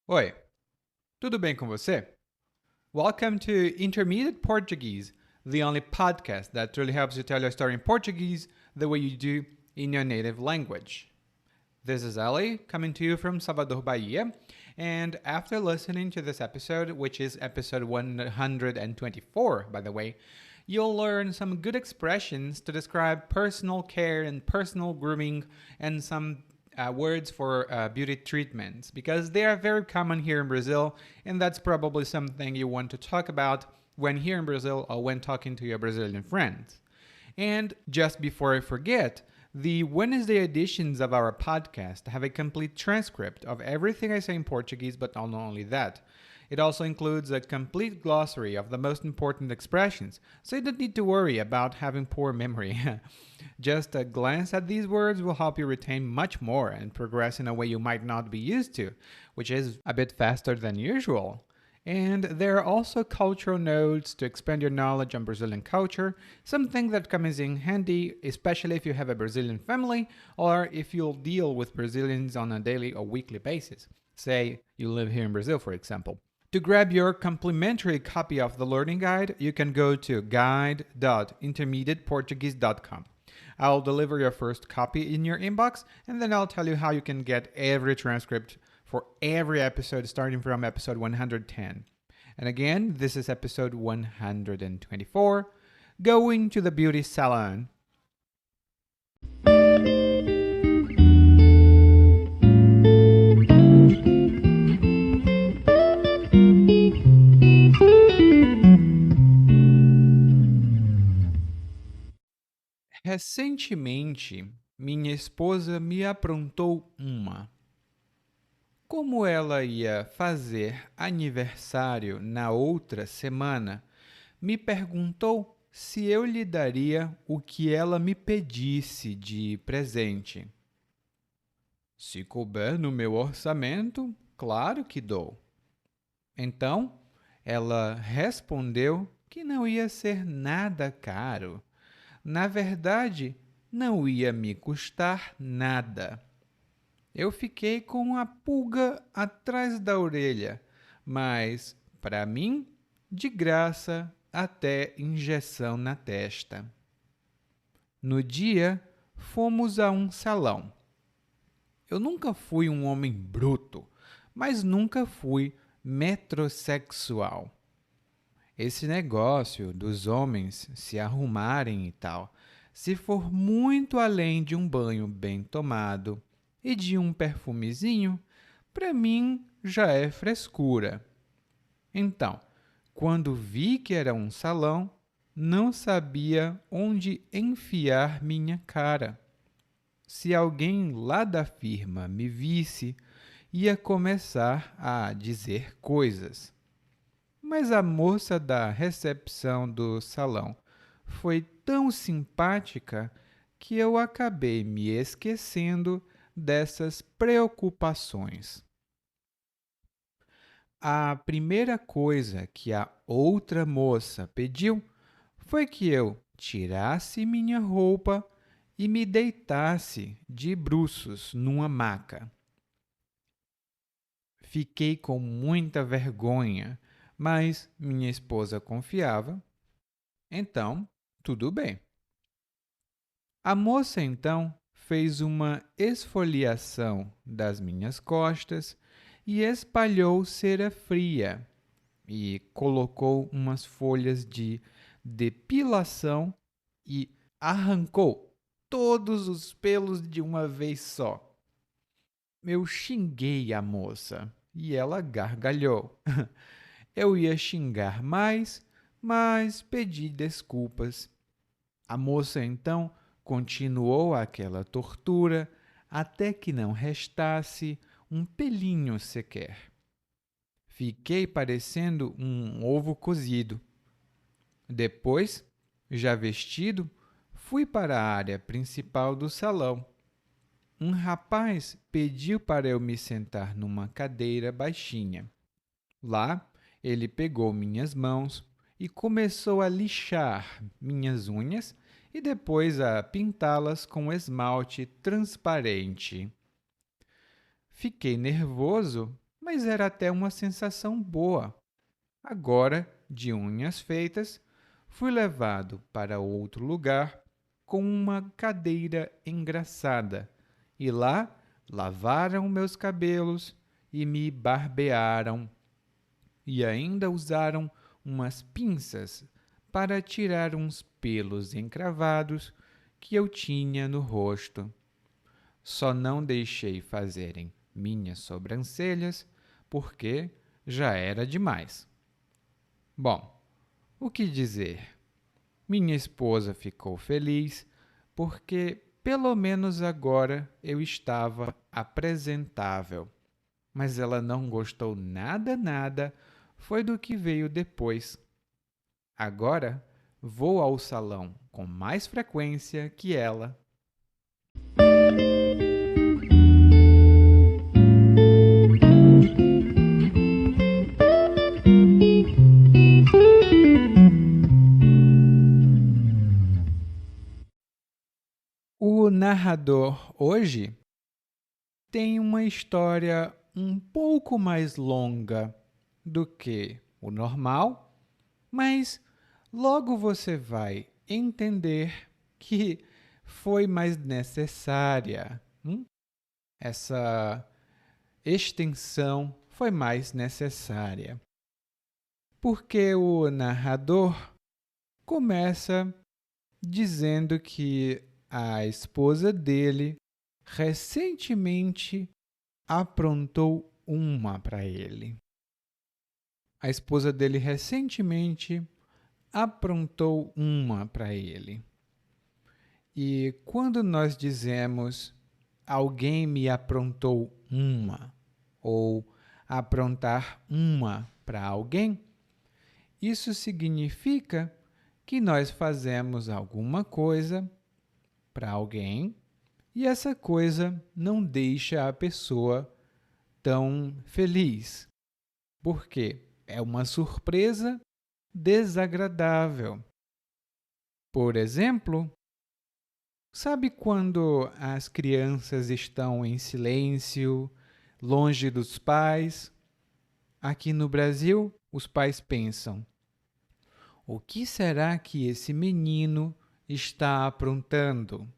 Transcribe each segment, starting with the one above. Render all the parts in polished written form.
Oi, tudo bem com você? Welcome to Intermediate Portuguese, the only podcast that truly helps you tell your story in Portuguese the way you do in your native language. This is Ali coming to you from Salvador, Bahia, and after listening to this episode, which is episode 124, by the way, you'll learn some good expressions to describe personal care and personal grooming and some words for beauty treatments because they are very common here in Brazil, and that's probably something you want to talk about when here in Brazil or when talking to your Brazilian friends. And just before I forget, the Wednesday editions of our podcast have a complete transcript of everything I say in Portuguese, but not only that. It also includes a complete glossary of the most important expressions, so you don't need to worry about having poor memory. Just a glance at these words will help you retain much more and progress in a way you might not be used to, which is a bit faster than usual. And there are also cultural notes to expand your knowledge on Brazilian culture, something that comes in handy, especially if you have a Brazilian family or if you'll deal with Brazilians on a daily or weekly basis. Say you live here in Brazil, for example. To grab your complimentary copy of the learning guide, you can go to guide.intermediateportuguese.com. I'll deliver your first copy in your inbox, and then I'll tell you how you can get every transcript for every episode starting from episode 110. And again, this is episode 124, Going to the Beauty Salon. Recentemente, minha esposa me aprontou uma. Como ela ia fazer aniversário na outra semana, me perguntou se eu lhe daria o que ela me pedisse de presente. Se couber no meu orçamento, claro que dou. Então, ela respondeu que não ia ser nada caro. Na verdade, não ia me custar nada. Eu fiquei com a pulga atrás da orelha, mas, para mim, de graça até injeção na testa. No dia, fomos a um salão. Eu nunca fui um homem bruto, mas nunca fui metrosexual. Esse negócio dos homens se arrumarem e tal, se for muito além de um banho bem tomado e de um perfumezinho, para mim já é frescura. Então, quando vi que era um salão, não sabia onde enfiar minha cara. Se alguém lá da firma me visse, ia começar a dizer coisas. Mas a moça da recepção do salão foi tão simpática que eu acabei me esquecendo dessas preocupações. A primeira coisa que a outra moça pediu foi que eu tirasse minha roupa e me deitasse de bruços numa maca. Fiquei com muita vergonha, mas minha esposa confiava, então tudo bem. A moça então fez uma esfoliação das minhas costas e espalhou cera fria e colocou umas folhas de depilação e arrancou todos os pelos de uma vez só. Eu xinguei a moça e ela gargalhou. Eu ia xingar mais, mas pedi desculpas. A moça então continuou aquela tortura até que não restasse um pelinho sequer. Fiquei parecendo um ovo cozido. Depois, já vestido, fui para a área principal do salão. Um rapaz pediu para eu me sentar numa cadeira baixinha. Lá, ele pegou minhas mãos e começou a lixar minhas unhas e depois a pintá-las com esmalte transparente. Fiquei nervoso, mas era até uma sensação boa. Agora, de unhas feitas, fui levado para outro lugar com uma cadeira engraçada e lá lavaram meus cabelos e me barbearam e ainda usaram umas pinças para tirar uns pelos encravados que eu tinha no rosto. Só não deixei fazerem minhas sobrancelhas porque já era demais. Bom, o que dizer? Minha esposa ficou feliz porque pelo menos agora eu estava apresentável. Mas ela não gostou nada, foi do que veio depois. Agora vou ao salão com mais frequência que ela. O narrador hoje tem uma história um pouco mais longa do que o normal, mas logo você vai entender que foi mais necessária. Essa extensão foi mais necessária. Porque o narrador começa dizendo que a esposa dele recentemente aprontou uma para ele. A esposa dele recentemente aprontou uma para ele. E quando nós dizemos alguém me aprontou uma, ou aprontar uma para alguém, isso significa que nós fazemos alguma coisa para alguém e essa coisa não deixa a pessoa tão feliz, porque é uma surpresa desagradável. Por exemplo, sabe quando as crianças estão em silêncio, longe dos pais? Aqui no Brasil, os pais pensam: o que será que esse menino está aprontando?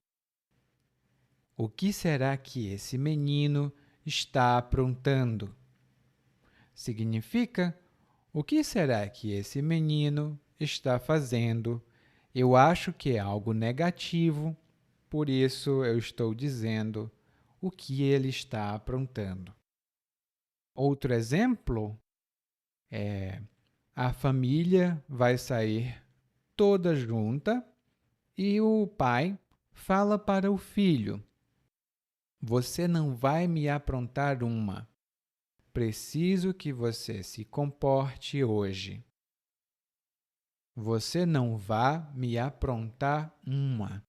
O que será que esse menino está aprontando? Significa: o que será que esse menino está fazendo? Eu acho que é algo negativo, por isso eu estou dizendo o que ele está aprontando. Outro exemplo é: a família vai sair toda junta e o pai fala para o filho: você não vai me aprontar uma. Preciso que você se comporte hoje. Você não vá me aprontar uma.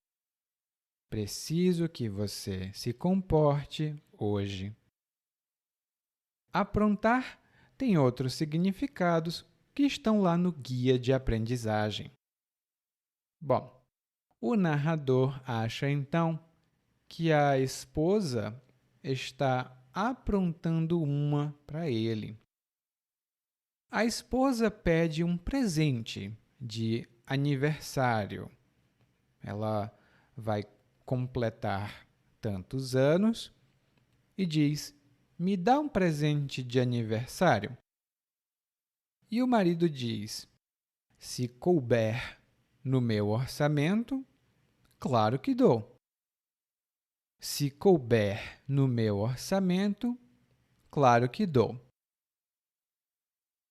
Preciso que você se comporte hoje. Aprontar tem outros significados que estão lá no guia de aprendizagem. Bom, o narrador acha então que a esposa está aprontando uma para ele. A esposa pede um presente de aniversário. Ela vai completar tantos anos e diz: me dá um presente de aniversário. E o marido diz: se couber no meu orçamento, claro que dou. Se couber no meu orçamento, claro que dou.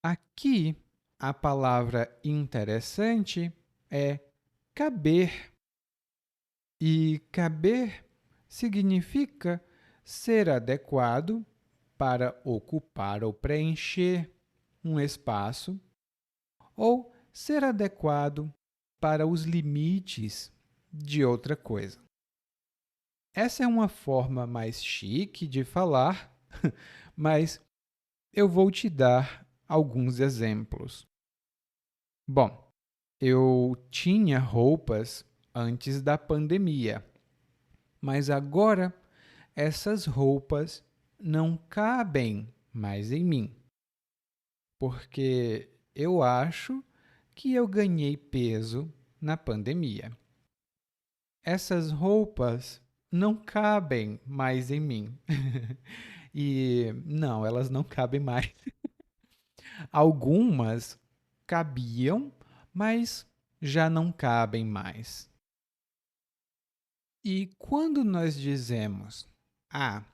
Aqui, a palavra interessante é caber. E caber significa ser adequado para ocupar ou preencher um espaço, ou ser adequado para os limites de outra coisa. Essa é uma forma mais chique de falar, mas eu vou te dar alguns exemplos. Bom, eu tinha roupas antes da pandemia, mas agora essas roupas não cabem mais em mim, porque eu acho que eu ganhei peso na pandemia. Essas roupas não cabem mais em mim. E não, elas não cabem mais. Algumas cabiam, mas já não cabem mais. E quando nós dizemos, ah,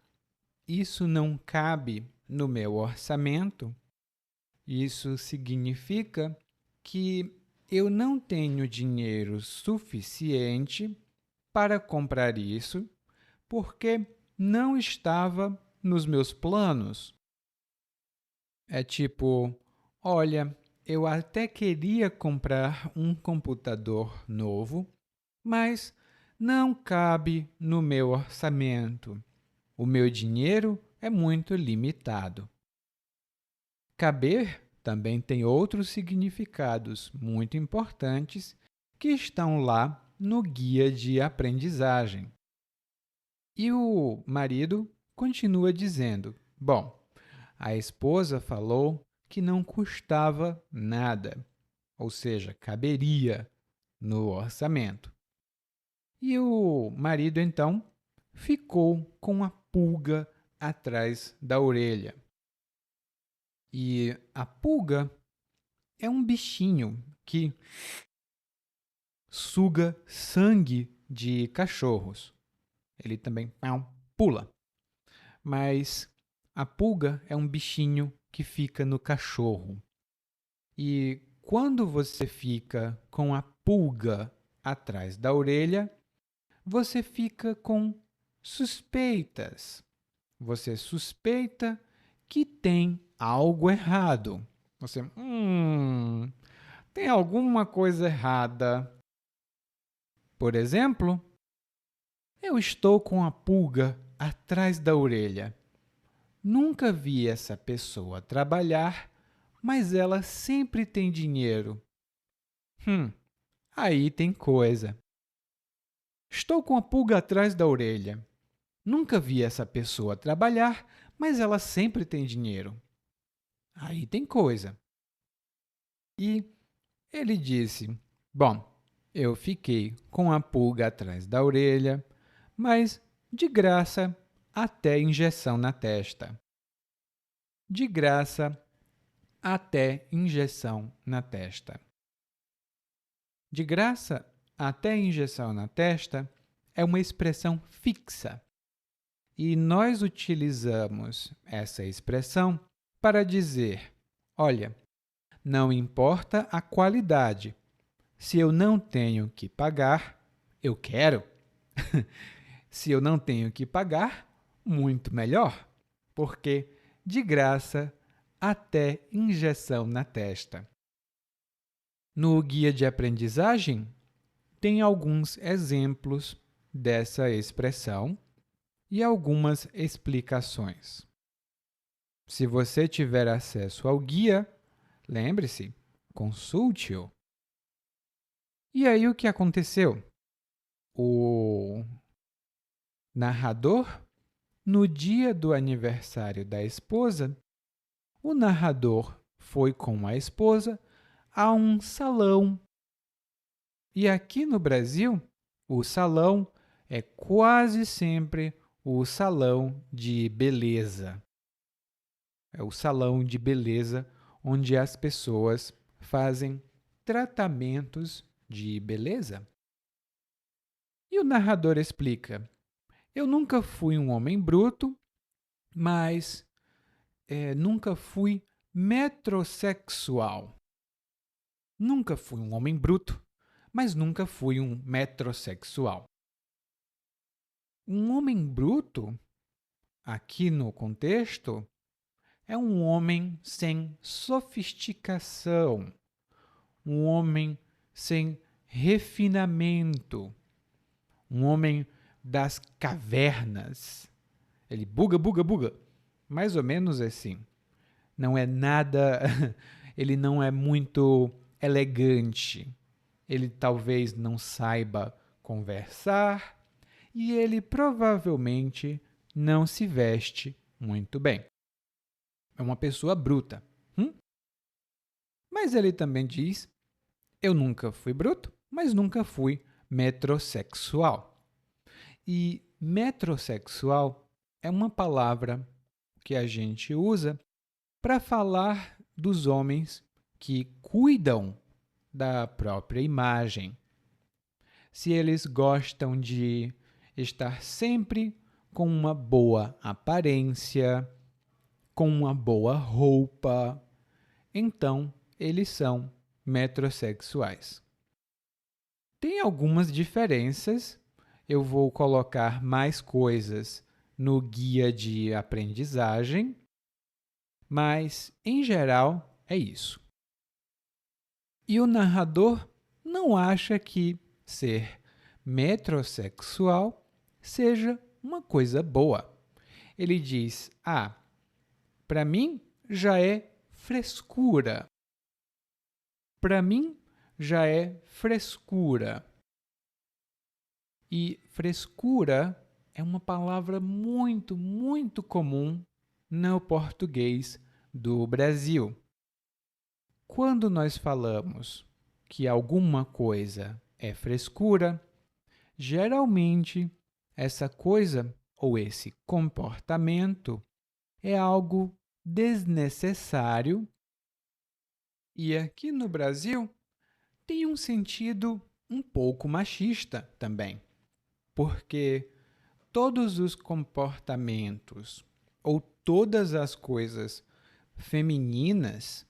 isso não cabe no meu orçamento, isso significa que eu não tenho dinheiro suficiente para comprar isso, porque não estava nos meus planos. É tipo, olha, eu até queria comprar um computador novo, mas não cabe no meu orçamento. O meu dinheiro é muito limitado. Caber também tem outros significados muito importantes que estão lá no guia de aprendizagem. E o marido continua dizendo: bom, a esposa falou que não custava nada, ou seja, caberia no orçamento. E o marido então ficou com a pulga atrás da orelha. E a pulga é um bichinho que suga sangue de cachorros. Ele também pula. Mas a pulga é um bichinho que fica no cachorro. E quando você fica com a pulga atrás da orelha, você fica com suspeitas. Você suspeita que tem algo errado. Você, tem alguma coisa errada. Por exemplo, eu estou com a pulga atrás da orelha. Nunca vi essa pessoa trabalhar, mas ela sempre tem dinheiro. Aí tem coisa. Estou com a pulga atrás da orelha. Nunca vi essa pessoa trabalhar, mas ela sempre tem dinheiro. Aí tem coisa. E ele disse: bom, eu fiquei com a pulga atrás da orelha, mas de graça até injeção na testa. De graça até injeção na testa. De graça até injeção na testa é uma expressão fixa. E nós utilizamos essa expressão para dizer: olha, não importa a qualidade. Se eu não tenho que pagar, eu quero. Se eu não tenho que pagar, muito melhor, porque de graça até injeção na testa. No guia de aprendizagem, tem alguns exemplos dessa expressão e algumas explicações. Se você tiver acesso ao guia, lembre-se, consulte-o. E aí o que aconteceu? O narrador, no dia do aniversário da esposa, o narrador foi com a esposa a um salão. E aqui no Brasil, o salão é quase sempre o salão de beleza. É o salão de beleza onde as pessoas fazem tratamentos de beleza. E o narrador explica: eu nunca fui um homem bruto, mas nunca fui metrosexual. Nunca fui um homem bruto, mas nunca fui um metrosexual. Um homem bruto, aqui no contexto, é um homem sem sofisticação, um homem sem refinamento, um homem das cavernas. Ele buga, buga, buga. Mais ou menos assim. Não é nada. Ele não é muito elegante. Ele talvez não saiba conversar e ele provavelmente não se veste muito bem. é uma pessoa bruta. Mas ele também diz: eu nunca fui bruto, mas nunca fui metrosexual. E metrosexual é uma palavra que a gente usa para falar dos homens que cuidam da própria imagem. Se eles gostam de estar sempre com uma boa aparência, com uma boa roupa, então eles são metrosexuais. Tem algumas diferenças, eu vou colocar mais coisas no guia de aprendizagem, mas em geral é isso. E o narrador não acha que ser metrosexual seja uma coisa boa. Ele diz: para mim já é frescura. Para mim já é frescura. E frescura é uma palavra muito, muito comum no português do Brasil. Quando nós falamos que alguma coisa é frescura, geralmente essa coisa ou esse comportamento é algo desnecessário e aqui no Brasil tem um sentido um pouco machista também, porque todos os comportamentos ou todas as coisas femininas,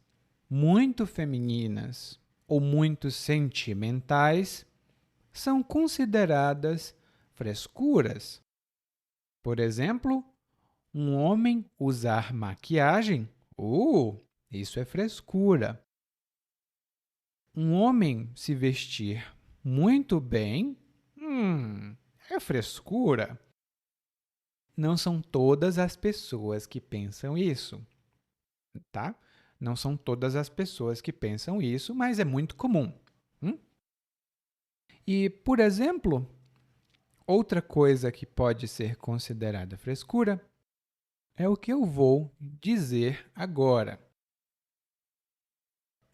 muito femininas ou muito sentimentais, são consideradas frescuras. Por exemplo, um homem usar maquiagem, isso é frescura. Um homem se vestir muito bem, é frescura. Não são todas as pessoas que pensam isso, tá? Não são todas as pessoas que pensam isso, mas é muito comum. E, por exemplo, outra coisa que pode ser considerada frescura é o que eu vou dizer agora.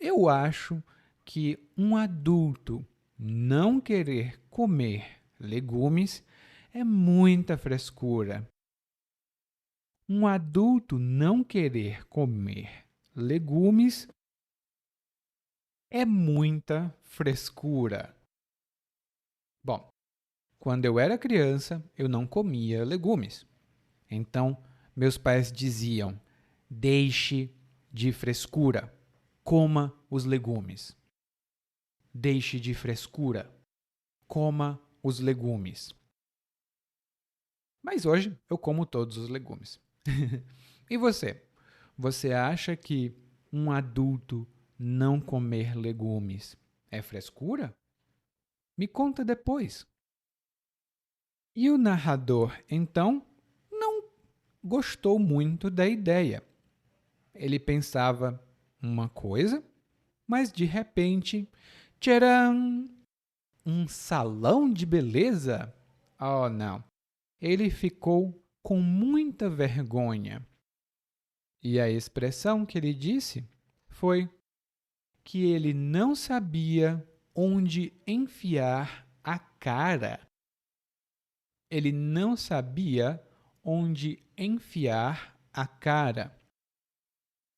Eu acho que um adulto não querer comer legumes é muita frescura. Um adulto não querer comer legumes é muita frescura. Bom, quando eu era criança, eu não comia legumes. Então, meus pais diziam: deixe de frescura, coma os legumes. Deixe de frescura, coma os legumes. Mas hoje eu como todos os legumes. E você? Você acha que um adulto não comer legumes é frescura? Me conta depois. E o narrador, então, não gostou muito da ideia. Ele pensava uma coisa, mas de repente, tcharam! Um salão de beleza? Oh, não. Ele ficou com muita vergonha. E a expressão que ele disse foi que ele não sabia onde enfiar a cara. Ele não sabia onde enfiar a cara.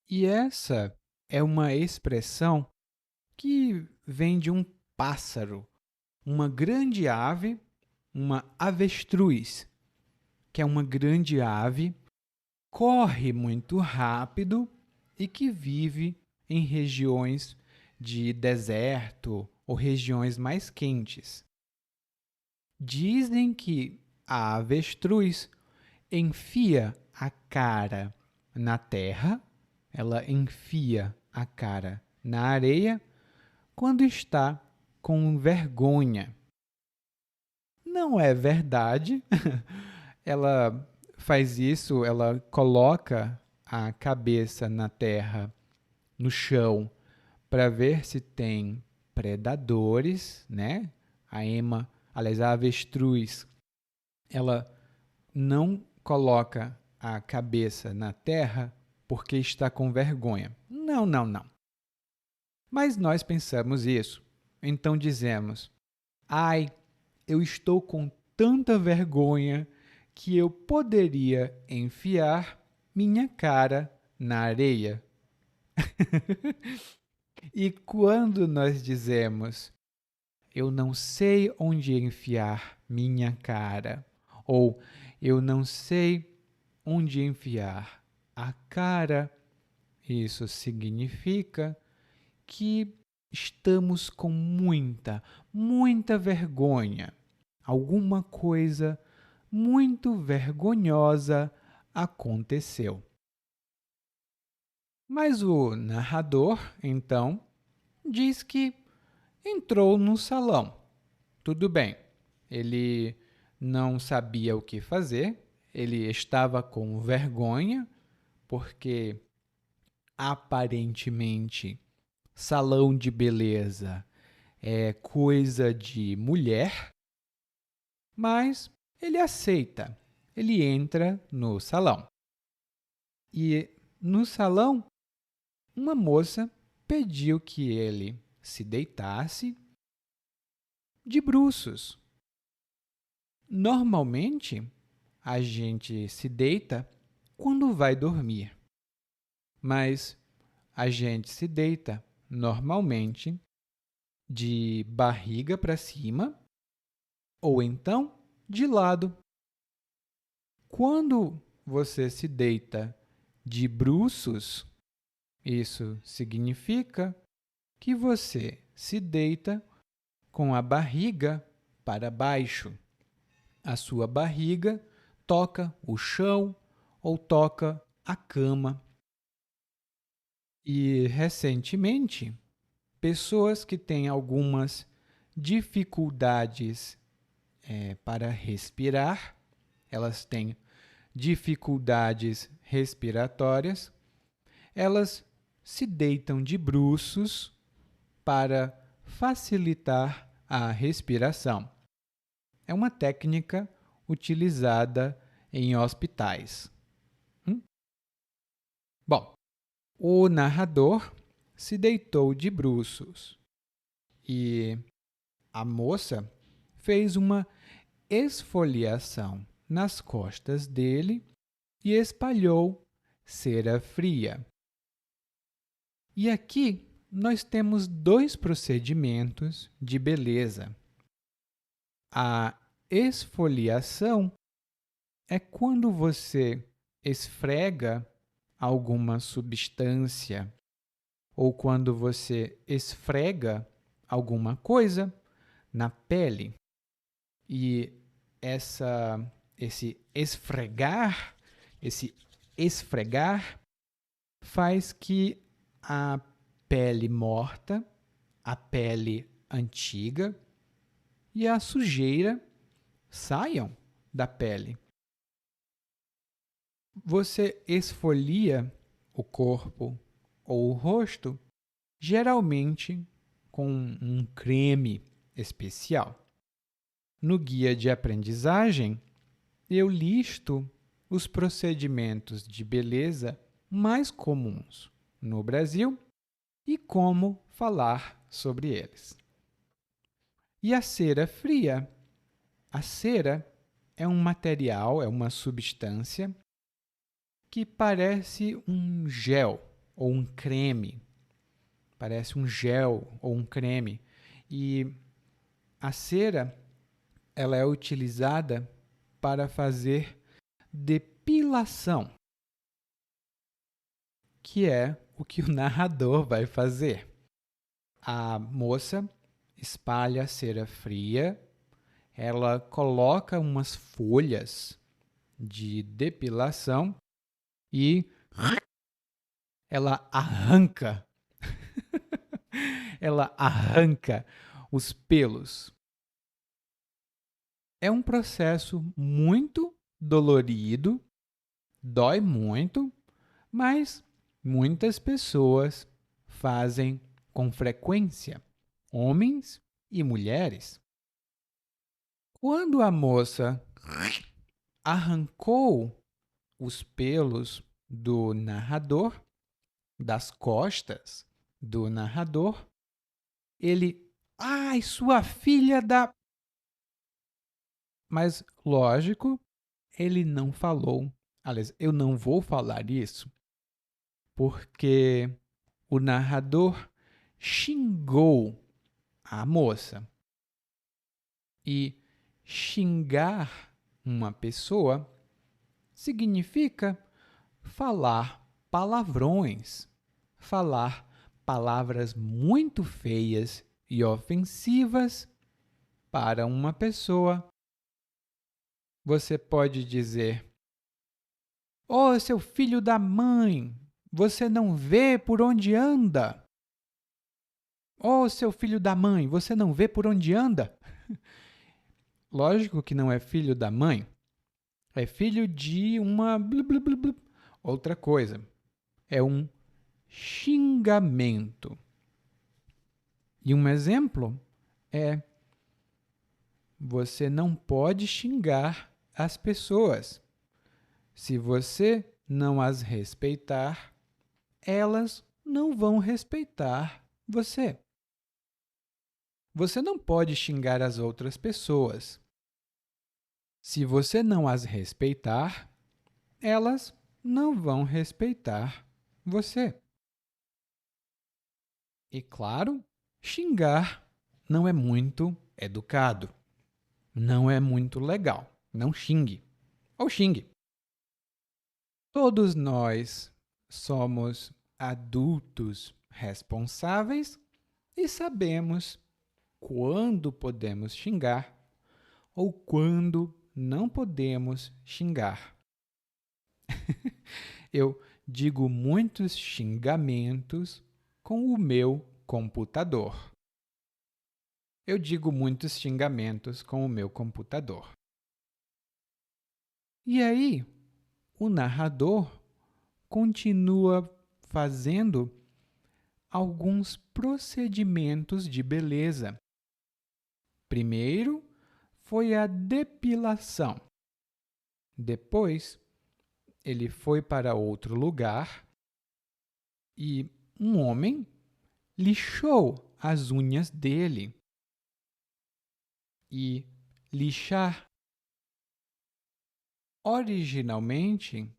E essa é uma expressão que vem de um pássaro, uma grande ave, uma avestruz, que é uma grande ave, corre muito rápido e que vive em regiões de deserto ou regiões mais quentes. Dizem que a avestruz enfia a cara na terra, ela enfia a cara na areia quando está com vergonha. Não é verdade. Ela faz isso, ela coloca a cabeça na terra, no chão, para ver se tem predadores, né? A avestruz, ela não coloca a cabeça na terra porque está com vergonha. Não, não, não. Mas nós pensamos isso. Então dizemos: ai, eu estou com tanta vergonha que eu poderia enfiar minha cara na areia. E quando nós dizemos: eu não sei onde enfiar minha cara, ou eu não sei onde enfiar a cara, isso significa que estamos com muita vergonha. Alguma coisa muito vergonhosa aconteceu. Mas o narrador, então, diz que entrou no salão. Tudo bem, ele não sabia o que fazer, ele estava com vergonha, porque aparentemente salão de beleza é coisa de mulher, mas ele aceita. Ele entra no salão. E no salão, uma moça pediu que ele se deitasse de bruços. Normalmente, a gente se deita quando vai dormir, mas a gente se deita normalmente de barriga para cima ou então de lado. Quando você se deita de bruços, isso significa que você se deita com a barriga para baixo. A sua barriga toca o chão ou toca a cama. E recentemente, pessoas que têm algumas dificuldades para respirar, elas têm dificuldades respiratórias, elas se deitam de bruços para facilitar a respiração. É uma técnica utilizada em hospitais. Bom, o narrador se deitou de bruços e a moça fez uma esfoliação nas costas dele e espalhou cera fria. E aqui nós temos dois procedimentos de beleza. A esfoliação é quando você esfrega alguma substância ou quando você esfrega alguma coisa na pele. E esse esfregar faz que a pele morta, a pele antiga e a sujeira saiam da pele. Você esfolia o corpo ou o rosto, geralmente com um creme especial. No guia de aprendizagem, eu listo os procedimentos de beleza mais comuns no Brasil e como falar sobre eles. E a cera fria? A cera é um material, é uma substância que parece um gel ou um creme. Parece um gel ou um creme. E a cera, ela é utilizada para fazer depilação, que é o que o narrador vai fazer. A moça espalha a cera fria, ela coloca umas folhas de depilação e ela arranca, ela arranca os pelos. É um processo muito dolorido, dói muito, mas muitas pessoas fazem com frequência, homens e mulheres. Quando a moça arrancou os pelos do narrador, das costas do narrador, ele, ai, sua filha da... Mas, lógico, ele não falou. Aliás, eu não vou falar isso porque o narrador xingou a moça. E xingar uma pessoa significa falar palavrões, falar palavras muito feias e ofensivas para uma pessoa. Você pode dizer: "Ô, seu filho da mãe, você não vê por onde anda?" "Ô, seu filho da mãe, você não vê por onde anda?" Lógico que não é filho da mãe, é filho de uma outra coisa. É um xingamento. E um exemplo é: você não pode xingar as pessoas. Se você não as respeitar, elas não vão respeitar você. Você não pode xingar as outras pessoas. Se você não as respeitar, elas não vão respeitar você. E claro, xingar não é muito educado. Não é muito legal. Não xingue. Ou xingue. Todos nós somos adultos responsáveis e sabemos quando podemos xingar ou quando não podemos xingar. Eu digo muitos xingamentos com o meu computador. Eu digo muitos xingamentos com o meu computador. E aí, o narrador continua fazendo alguns procedimentos de beleza. Primeiro foi a depilação. Depois, ele foi para outro lugar e um homem lixou as unhas dele. E lixar originalmente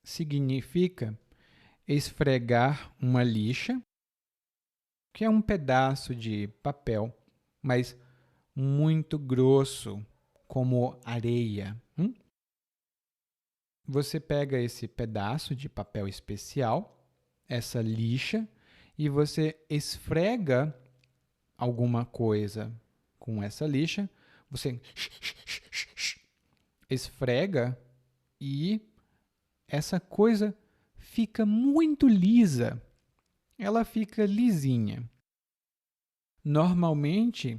significa esfregar uma lixa, que é um pedaço de papel, mas muito grosso, como areia. Você pega esse pedaço de papel especial, essa lixa, e você esfrega alguma coisa com essa lixa. Você esfrega e essa coisa fica muito lisa. Ela fica lisinha. Normalmente,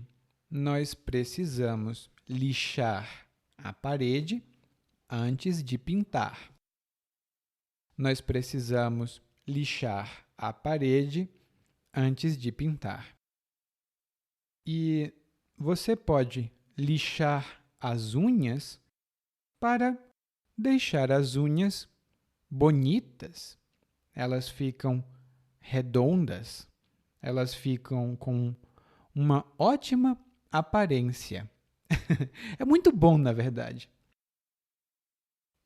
nós precisamos lixar a parede antes de pintar. Nós precisamos lixar a parede antes de pintar. E você pode lixar as unhas para deixar as unhas bonitas. Elas ficam redondas, elas ficam com uma ótima aparência. É muito bom, na verdade.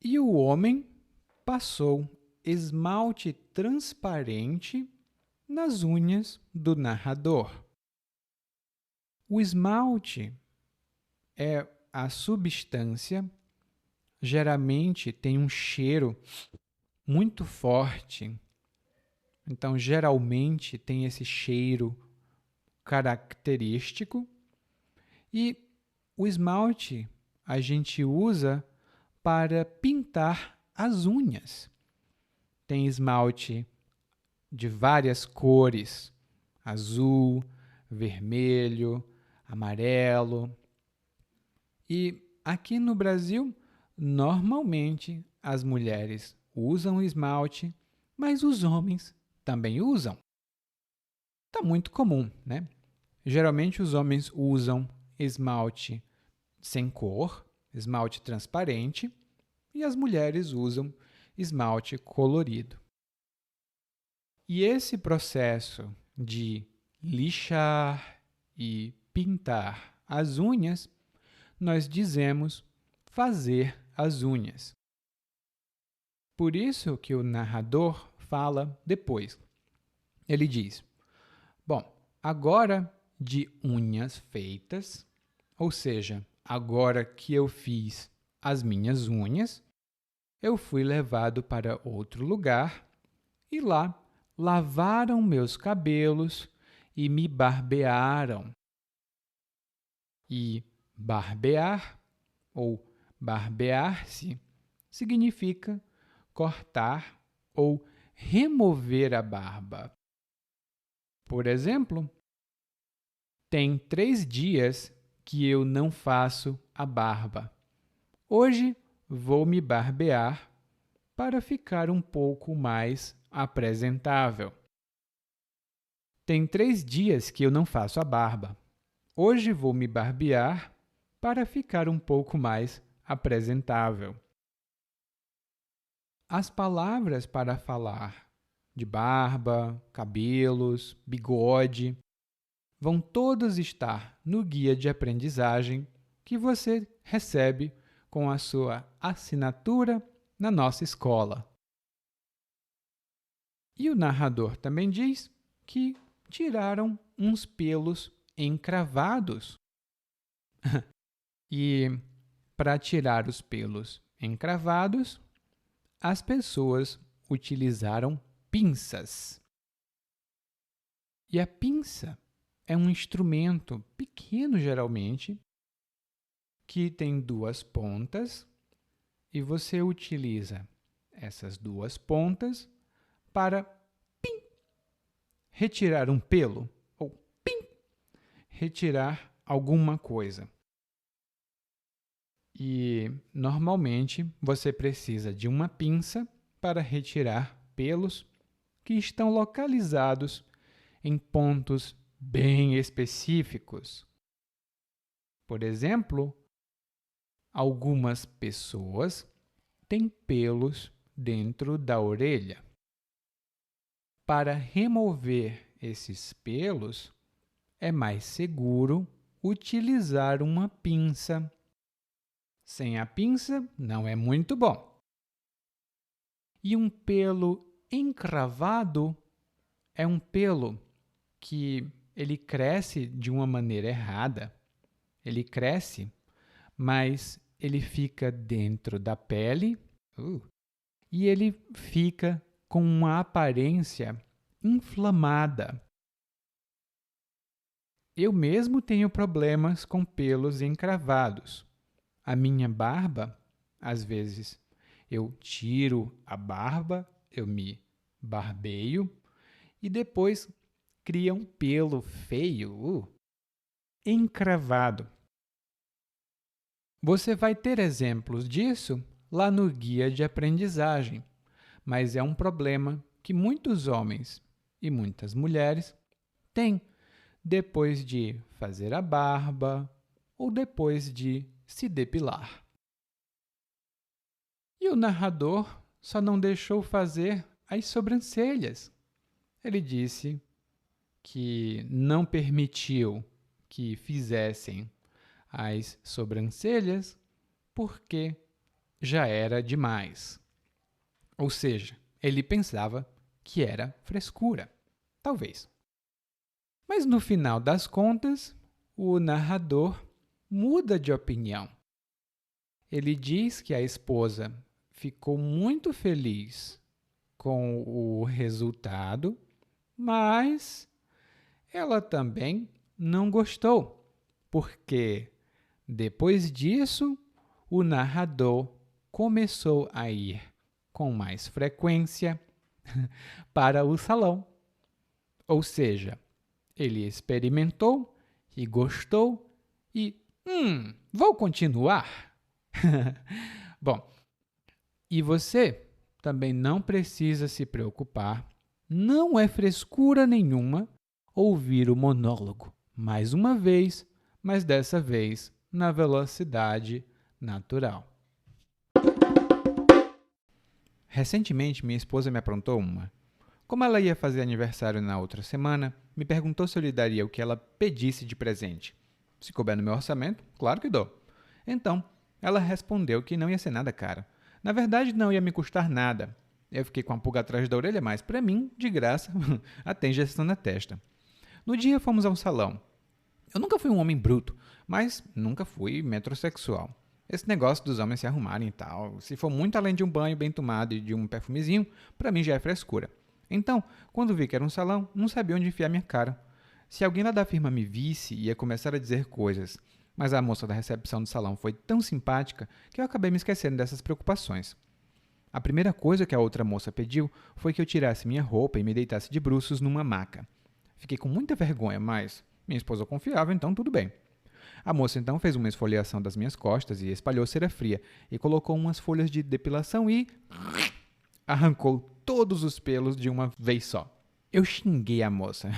E o homem passou esmalte transparente nas unhas do narrador. O esmalte é a substância, geralmente tem um cheiro muito forte. Então, geralmente tem esse cheiro característico. E o esmalte a gente usa para pintar as unhas. Tem esmalte de várias cores: azul, vermelho, amarelo. E aqui no Brasil, normalmente as mulheres usam esmalte, mas os homens também usam. Está muito comum, né? Geralmente os homens usam esmalte sem cor, esmalte transparente, e as mulheres usam esmalte colorido. E esse processo de lixar e pintar as unhas, nós dizemos fazer as unhas. Por isso que o narrador fala depois. Ele diz: bom, agora de unhas feitas, ou seja, agora que eu fiz as minhas unhas, eu fui levado para outro lugar e lá lavaram meus cabelos e me barbearam. E barbear ou barbear-se significa cortar ou remover a barba. Por exemplo, tem 3 dias que eu não faço a barba. Hoje vou me barbear para ficar um pouco mais apresentável. Tem 3 dias que eu não faço a barba. Hoje vou me barbear para ficar um pouco mais apresentável. As palavras para falar de barba, cabelos, bigode vão todas estar no guia de aprendizagem que você recebe com a sua assinatura na nossa escola. E o narrador também diz que tiraram uns pelos encravados. E para tirar os pelos encravados, as pessoas utilizaram pinças. E a pinça é um instrumento pequeno, geralmente, que tem 2 pontas e você utiliza essas 2 pontas para retirar um pelo ou retirar alguma coisa. E, normalmente, você precisa de uma pinça para retirar pelos que estão localizados em pontos bem específicos. Por exemplo, algumas pessoas têm pelos dentro da orelha. Para remover esses pelos, é mais seguro utilizar uma pinça. Sem a pinça, não é muito bom. E um pelo encravado é um pelo que ele cresce de uma maneira errada. Ele cresce, mas ele fica dentro da pele e ele fica com uma aparência inflamada. Eu mesmo tenho problemas com pelos encravados. A minha barba, às vezes, eu tiro a barba, eu me barbeio e depois cria um pelo feio, encravado. Você vai ter exemplos disso lá no guia de aprendizagem, mas é um problema que muitos homens e muitas mulheres têm depois de fazer a barba ou depois de se depilar. E o narrador só não deixou fazer as sobrancelhas. Ele disse que não permitiu que fizessem as sobrancelhas porque já era demais. Ou seja, ele pensava que era frescura. Talvez. Mas no final das contas, o narrador muda de opinião. Ele diz que a esposa ficou muito feliz com o resultado, mas ela também não gostou, porque depois disso, o narrador começou a ir com mais frequência para o salão. Ou seja, ele experimentou e gostou e, vou continuar. Bom, e você também não precisa se preocupar, não é frescura nenhuma ouvir o monólogo mais uma vez, mas dessa vez na velocidade natural. Recentemente, minha esposa me aprontou uma. Como ela ia fazer aniversário na outra semana, me perguntou se eu lhe daria o que ela pedisse de presente. Se couber no meu orçamento, claro que dou. Então, ela respondeu que não ia ser nada caro. Na verdade, não ia me custar nada. Eu fiquei com a pulga atrás da orelha, mas para mim, de graça, até injeção na testa. No dia fomos ao salão. Eu nunca fui um homem bruto, mas nunca fui metrosexual. Esse negócio dos homens se arrumarem e tal, se for muito além de um banho bem tomado e de um perfumezinho, pra mim já é frescura. Então, quando vi que era um salão, não sabia onde enfiar minha cara. Se alguém lá da firma me visse, ia começar a dizer coisas. Mas a moça da recepção do salão foi tão simpática que eu acabei me esquecendo dessas preocupações. A primeira coisa que a outra moça pediu foi que eu tirasse minha roupa e me deitasse de bruços numa maca. Fiquei com muita vergonha, mas minha esposa confiava, então tudo bem. A moça então fez uma esfoliação das minhas costas e espalhou cera fria, e colocou umas folhas de depilação e arrancou todos os pelos de uma vez só. Eu xinguei a moça.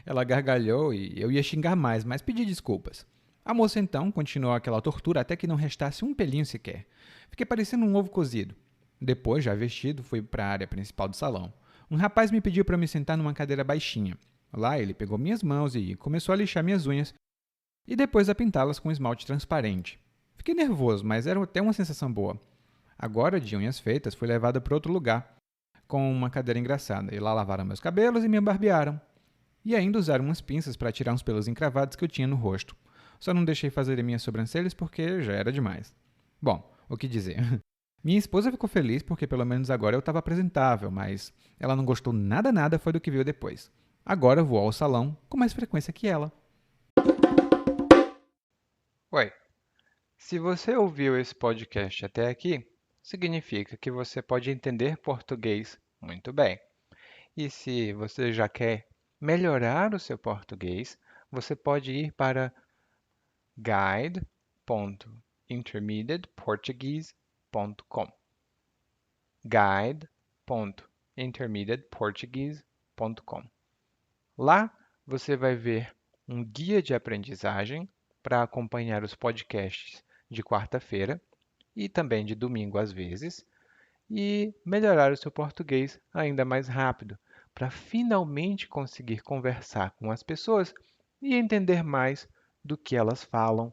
Ela gargalhou e eu ia xingar mais, mas pedi desculpas. A moça então continuou aquela tortura até que não restasse um pelinho sequer. Fiquei parecendo um ovo cozido. Depois, já vestido, fui para a área principal do salão. Um rapaz me pediu para me sentar numa cadeira baixinha. Lá ele pegou minhas mãos e começou a lixar minhas unhas e depois a pintá-las com esmalte transparente. Fiquei nervoso, mas era até uma sensação boa. Agora, de unhas feitas, fui levada para outro lugar, com uma cadeira engraçada, e lá lavaram meus cabelos e me barbearam. E ainda usaram umas pinças para tirar uns pelos encravados que eu tinha no rosto. Só não deixei fazer minhas sobrancelhas porque já era demais. Bom, o que dizer? Minha esposa ficou feliz porque pelo menos agora eu estava apresentável, mas ela não gostou nada foi do que viu depois. Agora eu vou ao salão com mais frequência que ela. Oi, se você ouviu esse podcast até aqui, significa que você pode entender português muito bem. E se você já quer melhorar o seu português, você pode ir para guide.intermediateportuguese.com. guide.intermediateportuguese.com. Lá você vai ver um guia de aprendizagem para acompanhar os podcasts de quarta-feira e também de domingo às vezes, e melhorar o seu português ainda mais rápido, para finalmente conseguir conversar com as pessoas e entender mais do que elas falam